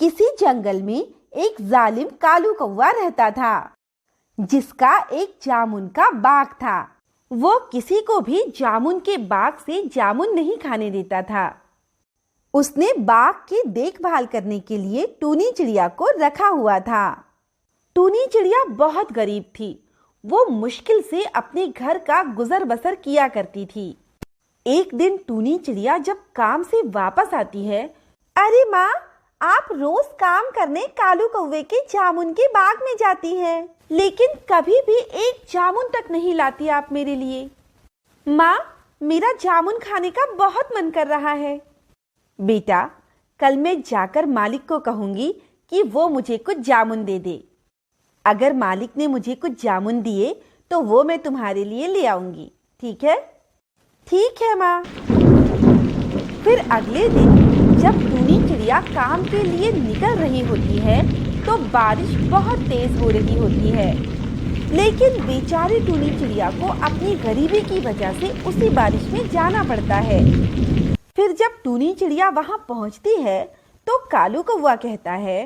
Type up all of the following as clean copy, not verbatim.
किसी जंगल में एक जालिम कालू कौवा रहता था, जिसका एक जामुन का बाग था। वो किसी को भी जामुन के बाग से जामुन नहीं खाने देता था। उसने बाग की देखभाल करने के लिए टूनी चिड़िया को रखा हुआ था। टूनी चिड़िया बहुत गरीब थी। वो मुश्किल से अपने घर का गुजर बसर किया करती थी। एक दिन टूनी चिड़िया जब काम से वापस आती है, अरे माँ, आप रोज काम करने कालू कौवे के जामुन के बाग में जाती हैं, लेकिन कभी भी एक जामुन तक नहीं लाती आप मेरे लिए। माँ, मेरा जामुन खाने का बहुत मन कर रहा है। बेटा, कल मैं जाकर मालिक को कहूंगी कि वो मुझे कुछ जामुन दे दे। अगर मालिक ने मुझे कुछ जामुन दिए तो वो मैं तुम्हारे लिए ले आऊंगी, ठीक है? ठीक है माँ। फिर अगले दिन जब टूनी चिड़िया काम के लिए निकल रही होती है तो बारिश बहुत तेज हो रही होती है, लेकिन बेचारी टूनी चिड़िया को अपनी गरीबी की वजह से उसी बारिश में जाना पड़ता है। फिर जब टूनी चिड़िया वहां पहुंचती है तो कालू कौवा कहता है,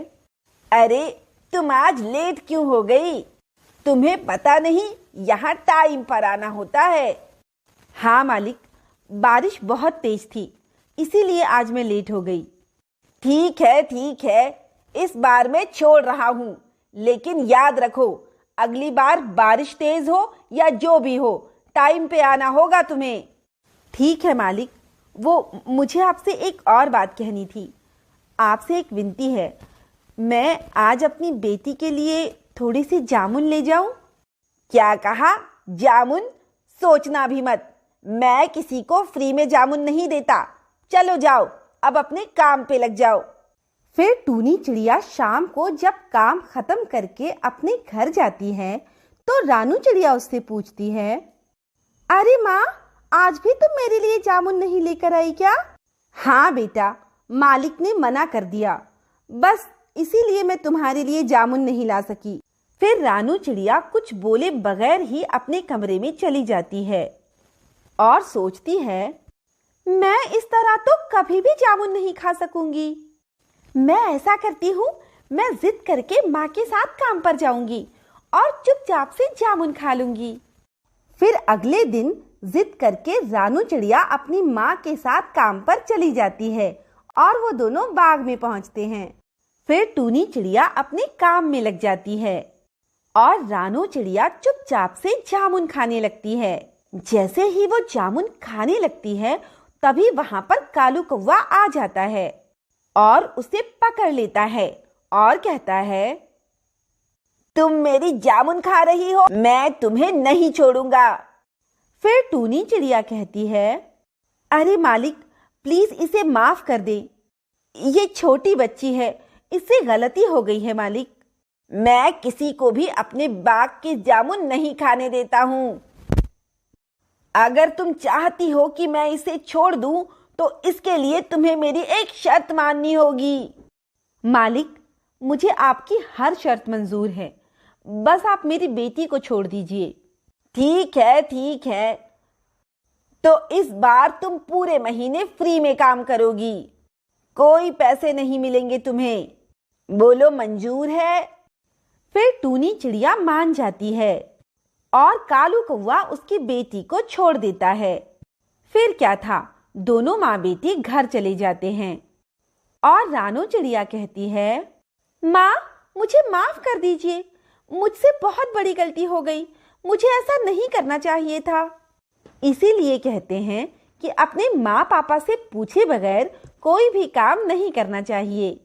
अरे तुम आज लेट क्यों हो गई? तुम्हें पता नहीं यहाँ टाइम पर आना होता है। हाँ मालिक, बारिश बहुत तेज थी, इसीलिए आज मैं लेट हो गई। ठीक है, इस बार मैं छोड़ रहा हूँ, लेकिन याद रखो, अगली बार बारिश तेज हो या जो भी हो, टाइम पे आना होगा तुम्हें। ठीक है मालिक। वो मुझे आपसे एक और बात कहनी थी। आपसे एक विनती है, मैं आज अपनी बेटी के लिए थोड़ी सी जामुन ले जाऊं? क्या कहा? जामुन? सोचना भी मत, मैं किसी को फ्री में जामुन नहीं देता। चलो जाओ, अब अपने काम पे लग जाओ। फिर टूनी चिड़िया शाम को जब काम खत्म करके अपने घर जाती है तो रानू चिड़िया उससे पूछती है, अरे माँ, आज भी तुम मेरे लिए जामुन नहीं लेकर आई क्या? हाँ बेटा, मालिक ने मना कर दिया, बस इसीलिए मैं तुम्हारे लिए जामुन नहीं ला सकी। फिर रानू चिड़िया कुछ बोले बगैर ही अपने कमरे में चली जाती है और सोचती है, मैं इस तरह तो कभी भी जामुन नहीं खा सकूंगी। मैं ऐसा करती हूँ, मैं जिद करके माँ के साथ काम पर जाऊंगी और चुपचाप से जामुन खा लूंगी। फिर अगले दिन जिद करके रानू चिड़िया अपनी माँ के साथ काम पर चली जाती है और वो दोनों बाग में पहुंचते हैं। फिर टूनी चिड़िया अपने काम में लग जाती है और रानू चिड़िया चुपचाप से जामुन खाने लगती है। जैसे ही वो जामुन खाने लगती है, तभी वहां पर कालू कौवा आ जाता है और उसे पकड़ लेता है और कहता है, तुम मेरी जामुन खा रही हो, मैं तुम्हें नहीं छोड़ूंगा। फिर टूनी चिड़िया कहती है, अरे मालिक, प्लीज इसे माफ कर दे, ये छोटी बच्ची है, इससे गलती हो गई है मालिक। मैं किसी को भी अपने बाग के जामुन नहीं खाने देता हूँ। अगर तुम चाहती हो कि मैं इसे छोड़ दूं, तो इसके लिए तुम्हें मेरी एक शर्त माननी होगी। मालिक, मुझे आपकी हर शर्त मंजूर है, बस आप मेरी बेटी को छोड़ दीजिए। ठीक है, तो इस बार तुम पूरे महीने फ्री में काम करोगी, कोई पैसे नहीं मिलेंगे तुम्हें। बोलो, मंजूर है? फिर टूनी चिड़िया मान जाती है और कालू कौवा उसकी बेटी को छोड़ देता है। फिर क्या था, दोनों माँ बेटी घर चले जाते हैं और रानू चिड़िया कहती है, माँ, मुझे माफ कर दीजिए, मुझसे बहुत बड़ी गलती हो गई, मुझे ऐसा नहीं करना चाहिए था। इसीलिए कहते हैं कि अपने माँ पापा से पूछे बगैर कोई भी काम नहीं करना चाहिए।